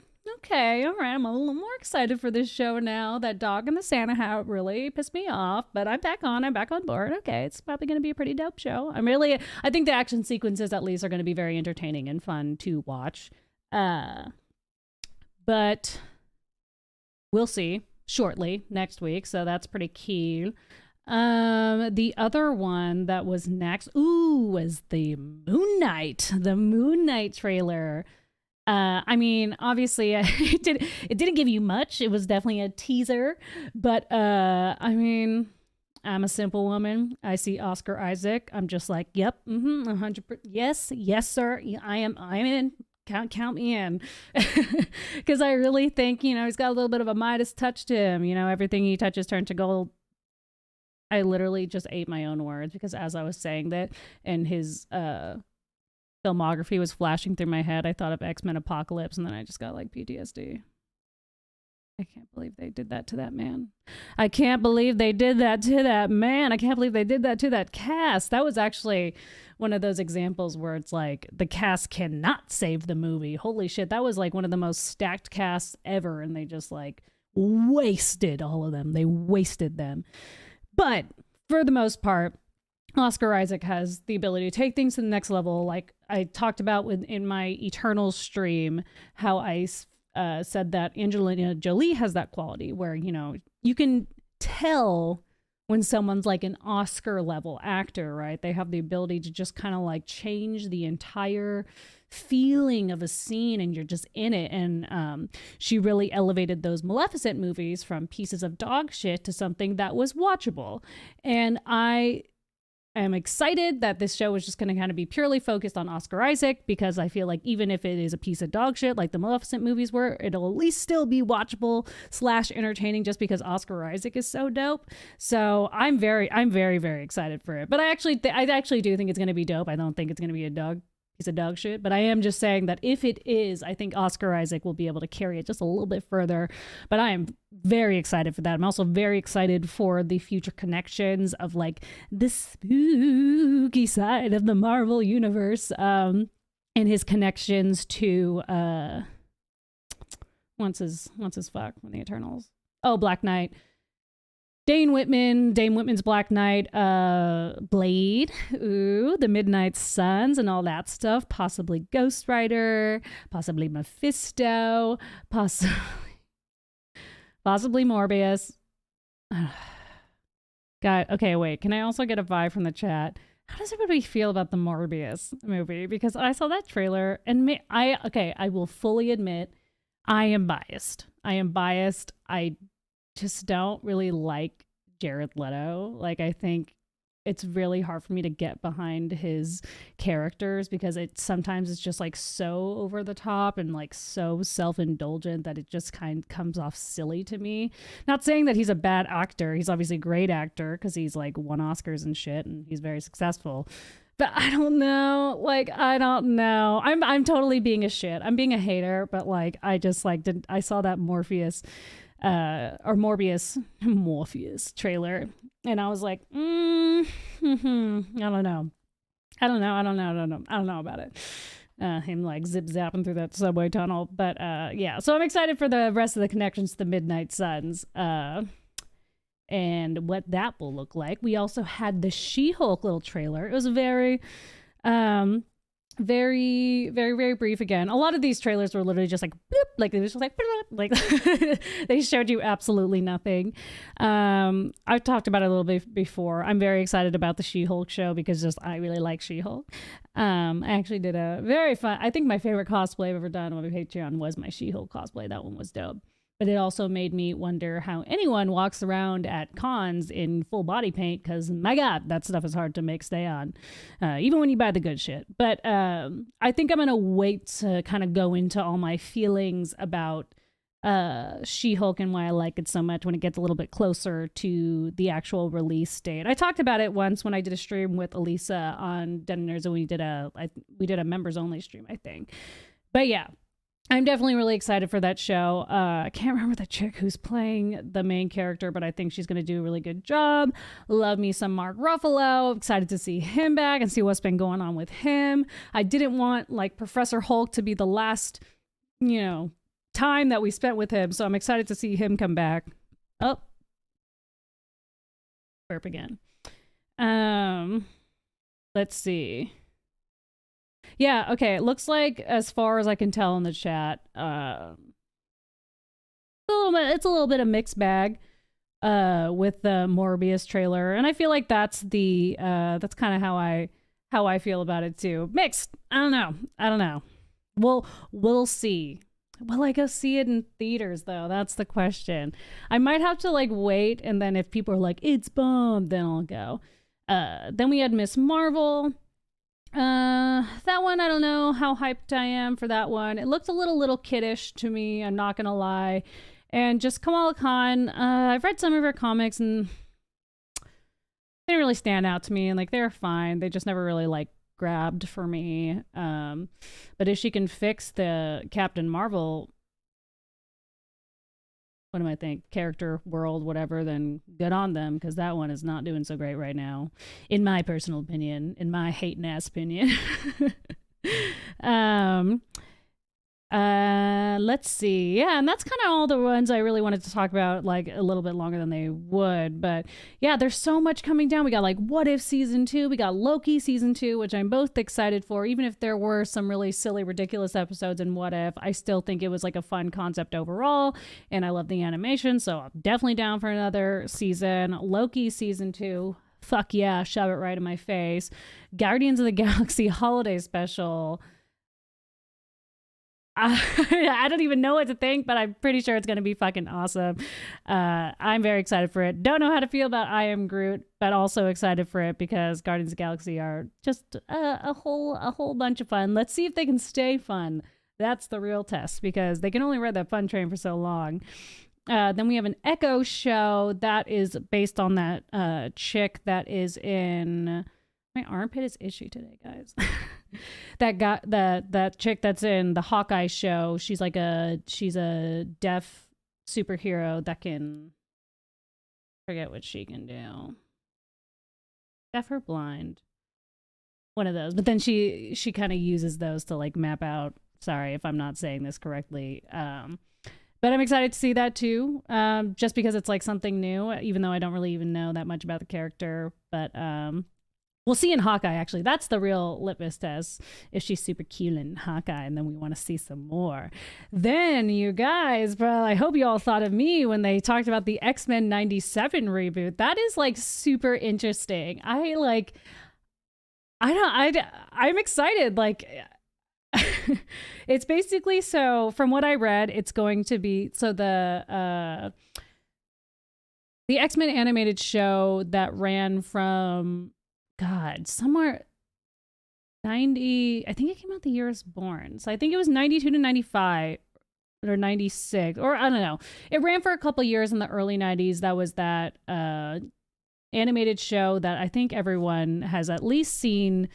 all right. I'm a little more excited for this show now. That dog in the Santa hat really pissed me off, but I'm back on board. Okay, it's probably going to be a pretty dope show. I think the action sequences at least are going to be very entertaining and fun to watch. But we'll see shortly next week, so that's pretty key. The other one that was next, was the Moon Knight trailer. I mean, obviously, it didn't give you much. It was definitely a teaser, but I mean, I'm a simple woman. I see Oscar Isaac. I'm just like, yep, 100%, yes, sir. I'm in. Count me in, because I really think, you know, he's got a little bit of a Midas touch to him. You know, everything he touches turns to gold. I literally just ate my own words, because as I was saying that, and his filmography was flashing through my head, I thought of X-Men Apocalypse, and then I just got like PTSD. I can't believe they did that to that man. I can't believe they did that to that man. I can't believe they did that to that cast. That was actually one of those examples where it's like the cast cannot save the movie. Holy shit, that was like one of the most stacked casts ever, and they just like wasted all of them. They wasted them. But for the most part, Oscar Isaac has the ability to take things to the next level. Like I talked about in my Eternal stream, how I said that Angelina Jolie has that quality where, you know, you can tell when someone's like an Oscar level actor, right? They have the ability to just kind of like change the entire feeling of a scene, and you're just in it. And she really elevated those Maleficent movies from pieces of dog shit to something that was watchable. And I am excited that this show is just going to kind of be purely focused on Oscar Isaac, because I feel like even if it is a piece of dog shit like the Maleficent movies were, it'll at least still be watchable / entertaining, just because Oscar Isaac is so dope. So I'm very, very excited for it. But I actually do think it's going to be dope. I don't think it's going to be a dog piece of dog shit. But I am just saying that if it is, I think Oscar Isaac will be able to carry it just a little bit further. But I am very excited for that. I'm also very excited for the future connections of like the spooky side of the Marvel universe, and his connections to what's his fuck from the Eternals? Oh, Black Knight. Dane Whitman's Black Knight, Blade, the Midnight Suns and all that stuff, possibly Ghost Rider, possibly Mephisto, possibly Morbius. God, okay, wait, can I also get a vibe from the chat? How does everybody feel about the Morbius movie? Because I saw that trailer and I will fully admit I am biased. I just don't really like Jared Leto. Like, I think it's really hard for me to get behind his characters because sometimes it's just like so over the top and like so self-indulgent that it just kind of comes off silly to me. Not saying that he's a bad actor. He's obviously a great actor because he's like won Oscars and shit and he's very successful. But I don't know. Like, I don't know. I'm totally being a shit. I'm being a hater, but like I just like I saw that Morbius trailer and I was like, I don't know about it. Him like zip zapping through that subway tunnel. But yeah, so I'm excited for the rest of the connections to the Midnight Suns and what that will look like. We also had the She-Hulk little trailer. It was very very, very, very brief again. A lot of these trailers were literally just like, bloop, like they was just like, bloop, like they showed you absolutely nothing. I've talked about it a little bit before. I'm very excited about the She-Hulk show because I really like She-Hulk. I actually did a very fun, I think my favorite cosplay I've ever done on my Patreon was my She-Hulk cosplay. That one was dope. But it also made me wonder how anyone walks around at cons in full body paint because, my God, that stuff is hard to stay on, even when you buy the good shit. But I think I'm going to wait to kind of go into all my feelings about She-Hulk and why I like it so much when it gets a little bit closer to the actual release date. I talked about it once when I did a stream with Elisa on Den Nerds, and we did a members only stream, I think. But yeah. I'm definitely really excited for that show. I can't remember the chick who's playing the main character, but I think she's going to do a really good job. Love me some Mark Ruffalo. Excited to see him back and see what's been going on with him. I didn't want like Professor Hulk to be the last, time that we spent with him. So I'm excited to see him come back. Oh, burp again. Let's see. Yeah, okay. It looks like, as far as I can tell in the chat, it's a little bit of mixed bag with the Morbius trailer, and I feel like that's kind of how I feel about it too. Mixed. I don't know. We'll see. Will I go see it in theaters though? That's the question. I might have to like wait, and then if people are like it's bomb, then I'll go. Then we had Miss Marvel. That one, I don't know how hyped I am for that one. It looked a little kiddish to me, I'm not gonna lie. And just Kamala Khan, I've read some of her comics and they didn't really stand out to me, and like they're fine. They just never really like grabbed for me. But if she can fix the Captain Marvel, character world, whatever, then good on them, because that one is not doing so great right now, in my personal opinion, in my hating ass opinion. Let's see. Yeah, and that's kind of all the ones I really wanted to talk about, like a little bit longer than they would. But yeah, there's so much coming down. We got like What If season 2, we got Loki season 2, which I'm both excited for. Even if there were some really silly, ridiculous episodes in What If, I still think it was like a fun concept overall, and I love the animation, so I'm definitely down for another season. Loki season 2, fuck yeah, shove it right in my face. Guardians of the Galaxy holiday special, I don't even know what to think, but I'm pretty sure it's going to be fucking awesome. I'm very excited for it. Don't know how to feel about I Am Groot, but also excited for it because Guardians of the Galaxy are just a whole bunch of fun. Let's see if they can stay fun. That's the real test, because they can only ride that fun train for so long. Then we have an Echo show that is based on that chick that is in My armpit is itchy today, guys. that chick that's in the Hawkeye show, she's a deaf superhero that can forget what she can do. Deaf or blind. One of those. But then she kind of uses those to like map out, sorry if I'm not saying this correctly. But I'm excited to see that too. Just because it's like something new, even though I don't really even know that much about the character. But we'll see in Hawkeye, actually. That's the real litmus test. If she's super cute in Hawkeye, and then we want to see some more. Then, you guys, bro, I hope you all thought of me when they talked about the X-Men 97 reboot. That is, like, super interesting. I'm excited. Like, it's basically, so from what I read, it's going to be, so the X-Men animated show that ran from, God, somewhere 90, I think it came out the year I was born. So I think it was 92 to 95 or 96, or I don't know. It ran for a couple years in the early 90s. That was that animated show that I think everyone has at least seen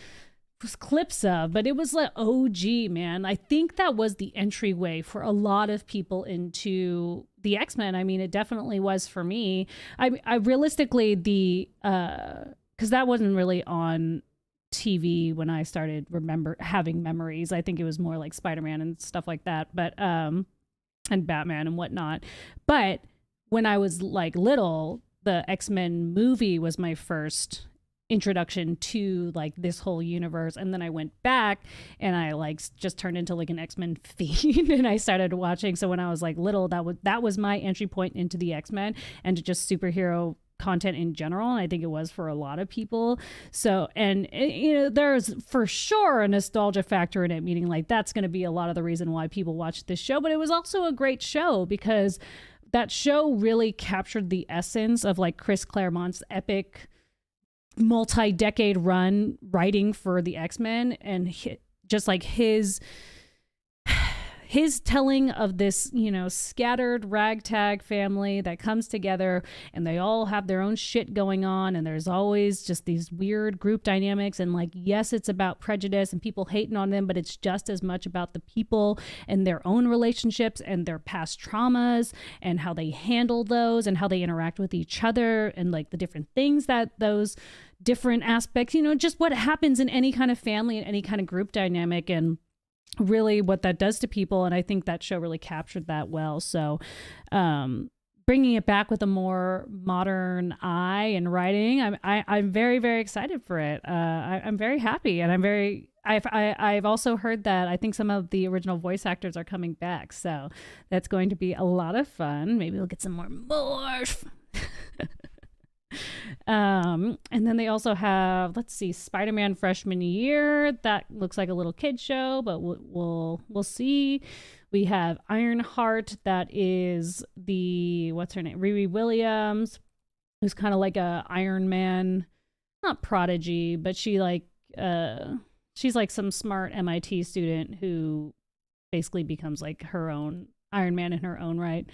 clips of, but it was like OG, man. I think that was the entryway for a lot of people into the X-Men. I mean, it definitely was for me. I realistically, because that wasn't really on TV when I started having memories. I think it was more like Spider-Man and stuff like that, but and Batman and whatnot. But when I was like little, the X-Men movie was my first introduction to like this whole universe, and then I went back and I like just turned into like an X-Men fiend and I started watching. So when I was like little, that was my entry point into the X-Men and to just superhero content in general, and I think it was for a lot of people. So, and you know, there's for sure a nostalgia factor in it, meaning like that's going to be a lot of the reason why people watch this show. But it was also a great show because that show really captured the essence of like Chris Claremont's epic multi-decade run writing for the X-Men, and just like his telling of this, you know, scattered ragtag family that comes together and they all have their own shit going on, and there's always just these weird group dynamics, and like, yes, it's about prejudice and people hating on them, but it's just as much about the people and their own relationships and their past traumas and how they handle those and how they interact with each other and like the different things that those different aspects, you know, just what happens in any kind of family and any kind of group dynamic, and really what that does to people. And I think that show really captured that well. So bringing it back with a more modern eye and writing, I'm very, very excited for it. I'm very happy, and I've also heard that I think some of the original voice actors are coming back, so that's going to be a lot of fun. Maybe we'll get some more morph. And then they also have, let's see, Spider-Man freshman year. That looks like a little kid show, but we'll see. We have Ironheart. That is what's her name? Riri Williams, who's kind of like a Iron Man, not prodigy, but she's like some smart MIT student who basically becomes like her own Iron Man in her own right.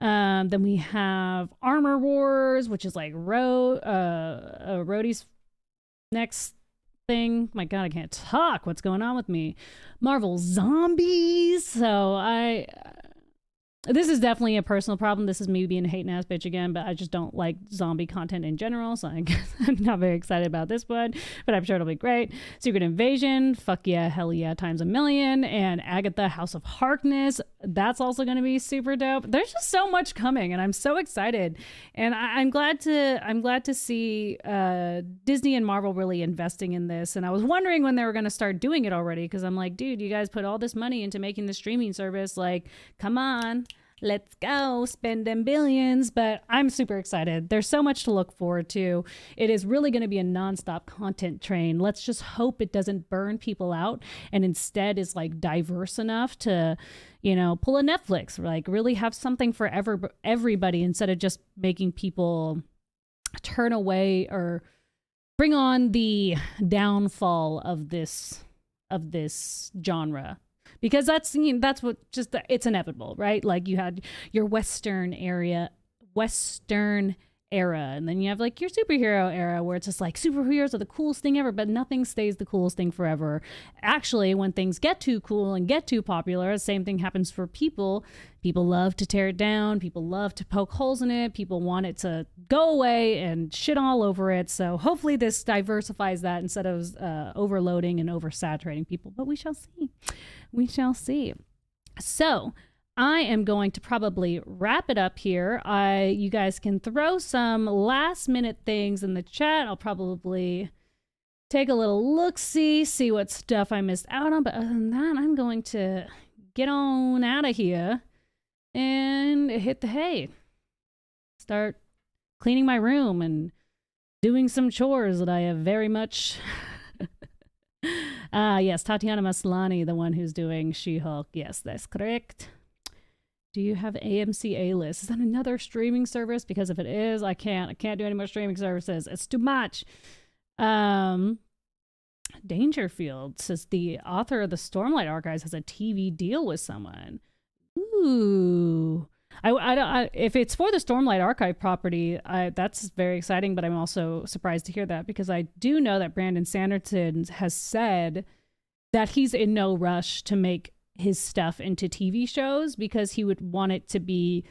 Then we have Armor Wars, which is like Rhodey's next thing. My God, I can't talk. What's going on with me? Marvel Zombies. So this is definitely a personal problem. This is me being a hating ass bitch again, but I just don't like zombie content in general, so I'm not very excited about this one, but I'm sure it'll be great. Secret Invasion, fuck yeah, hell yeah, times a million. And Agatha, House of Harkness, that's also going to be super dope. There's just so much coming, and I'm so excited. And I'm glad to see Disney and Marvel really investing in this. And I was wondering when they were going to start doing it already, because I'm like, dude, you guys put all this money into making the streaming service, like, come on. Let's go spend them billions. But I'm super excited. There's so much to look forward to. It is really going to be a nonstop content train. Let's just hope it doesn't burn people out and instead is like diverse enough to, you know, pull a Netflix, like really have something for everybody, instead of just making people turn away or bring on the downfall of this genre. Because that's what it's inevitable, right? Like you had your Western era, and then you have like your superhero era where it's just like superheroes are the coolest thing ever, but nothing stays the coolest thing forever. Actually, when things get too cool and get too popular, the same thing happens for people. People love to tear it down, people love to poke holes in it, people want it to go away and shit all over it. So hopefully this diversifies that instead of overloading and oversaturating people, but we shall see. So I am going to probably wrap it up here. You guys can throw some last minute things in the chat. I'll probably take a little look-see, see what stuff I missed out on. But other than that, I'm going to get on out of here and hit the hay. Start cleaning my room and doing some chores that I have very much... yes, Tatiana Maslany, the one who's doing She-Hulk. Yes, that's correct. Do you have AMC A-List? Is that another streaming service? Because if it is, I can't do any more streaming services. It's too much. Dangerfield says the author of the Stormlight Archives has a TV deal with someone. Ooh. If it's for the Stormlight Archive property, that's very exciting, but I'm also surprised to hear that because I do know that Brandon Sanderson has said that he's in no rush to make his stuff into TV shows because he would want it to be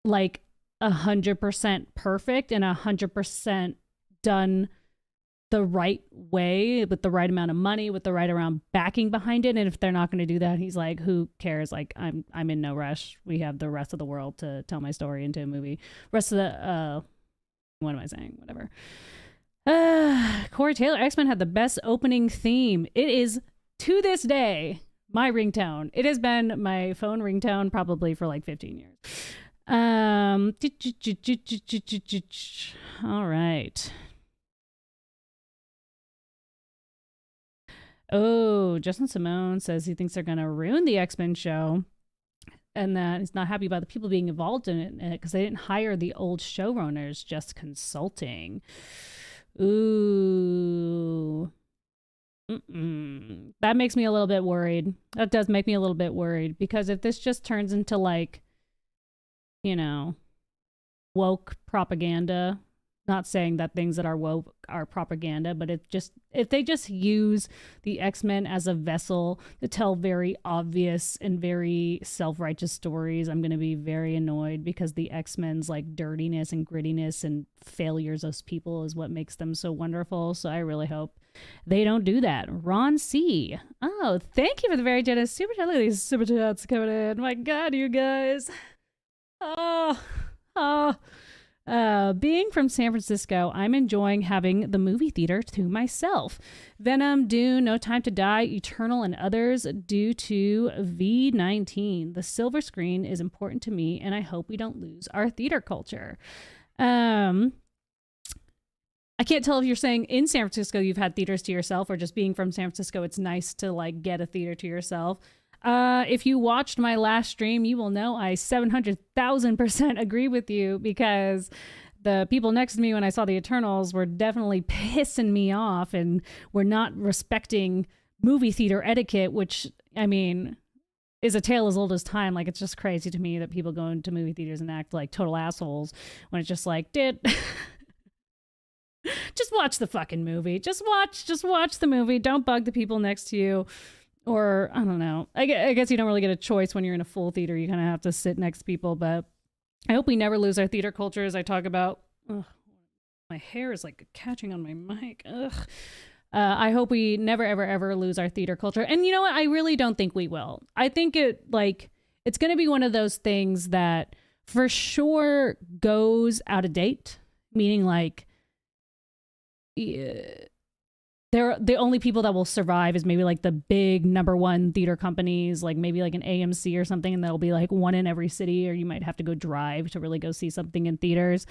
like 100% perfect and 100% done the right way with the right amount of money, with the right amount of backing behind it. And if they're not going to do that, he's like, who cares? Like, I'm in no rush. We have the rest of the world to tell my story into a movie. Rest of the, what am I saying? Whatever. Corey Taylor, X-Men had the best opening theme. It is, to this day, my ringtone. It has been my phone ringtone probably for like 15 years. All right. Oh, Justin Simone says he thinks they're going to ruin the X-Men show and that he's not happy about the people being involved in it because they didn't hire the old showrunners, just consulting. Ooh. That makes me a little bit worried. That does make me a little bit worried because if this just turns into like, you know, woke propaganda, not saying that things that are woke are propaganda, but if they just use the X-Men as a vessel to tell very obvious and very self-righteous stories, I'm going to be very annoyed because the X-Men's like dirtiness and grittiness and failures as people is what makes them so wonderful. So I really hope they don't do that. Ron C. Oh, thank you for the very generous super chat. Look at these super chats coming in. My God, you guys. Being from San Francisco, I'm enjoying having the movie theater to myself. Venom, Dune, No Time to Die, Eternal, and others due to V19. The silver screen is important to me, and I hope we don't lose our theater culture. I can't tell if you're saying in San Francisco you've had theaters to yourself or just being from San Francisco, it's nice to like get a theater to yourself. If you watched my last stream, you will know I 700,000% agree with you because the people next to me when I saw the Eternals were definitely pissing me off and were not respecting movie theater etiquette, which, I mean, is a tale as old as time. Like, it's just crazy to me that people go into movie theaters and act like total assholes when it's just like, just watch the fucking movie. Just watch the movie. Don't bug the people next to you. Or, I don't know. I guess you don't really get a choice when you're in a full theater. You kind of have to sit next to people. But I hope we never lose our theater culture as I talk about... Ugh, my hair is like catching on my mic. Ugh. I hope we never, ever, ever lose our theater culture. And you know what? I really don't think we will. I think it's going to be one of those things that for sure goes out of date. Meaning like... They're the only people that will survive is maybe like the big number one theater companies, like maybe like an AMC or something, and there'll be like one in every city, or you might have to go drive to really go see something in theaters.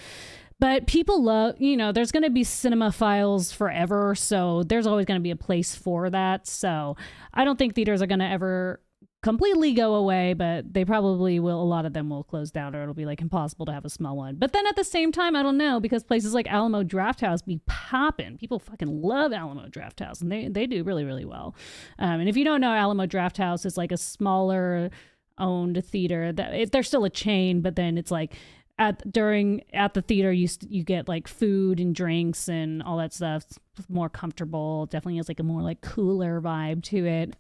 But people love, there's going to be cinemaphiles forever, so there's always going to be a place for that. So I don't think theaters are going to ever completely go away, but they probably will. A lot of them will close down, or it'll be like impossible to have a small one. But then at the same time, I don't know, because places like Alamo Drafthouse be popping. People fucking love Alamo Drafthouse, and they do really, really well. And if you don't know, Alamo Drafthouse is like a smaller owned theater that they're still a chain, but then it's like at the theater, you get like food and drinks and all that stuff. It's more comfortable. Definitely has like a more like cooler vibe to it.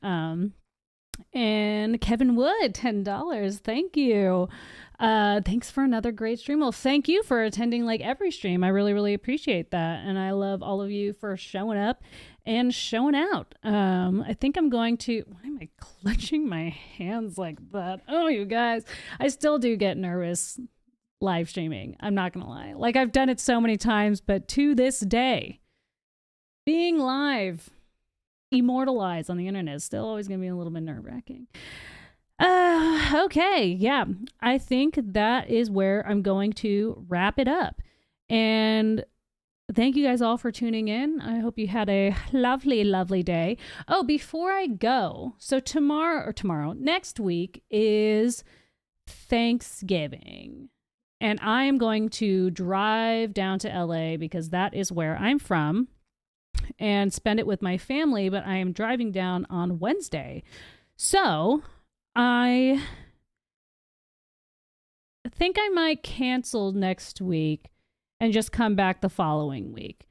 And Kevin Wood, $10. Thank you. Thanks for another great stream. Well, thank you for attending like every stream. I really, really appreciate that. And I love all of you for showing up and showing out. I think I'm going to, why am I clutching my hands like that? Oh, you guys, I still do get nervous live streaming. I'm not going to lie. Like I've done it so many times, but to this day, being live, immortalized on the internet is still always going to be a little bit nerve-wracking. Okay, yeah, I think that is where I'm going to wrap it up. And thank you guys all for tuning in. I hope you had a lovely, lovely day. Oh, before I go, so next week is Thanksgiving. And I am going to drive down to LA because that is where I'm from, and spend it with my family, but I am driving down on Wednesday. So I think I might cancel next week and just come back the following week.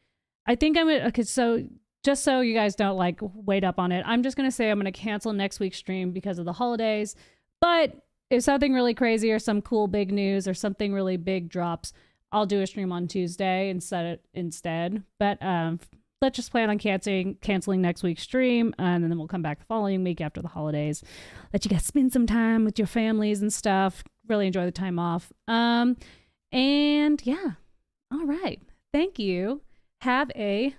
I think I'm going to, okay, so just so you guys don't like wait up on it, I'm just going to say I'm going to cancel next week's stream because of the holidays. But if something really crazy or some cool big news or something really big drops, I'll do a stream on Tuesday instead. But let's just plan on canceling next week's stream, and then we'll come back the following week after the holidays. Let you guys spend some time with your families and stuff. Really enjoy the time off. And yeah, all right. Thank you. Have a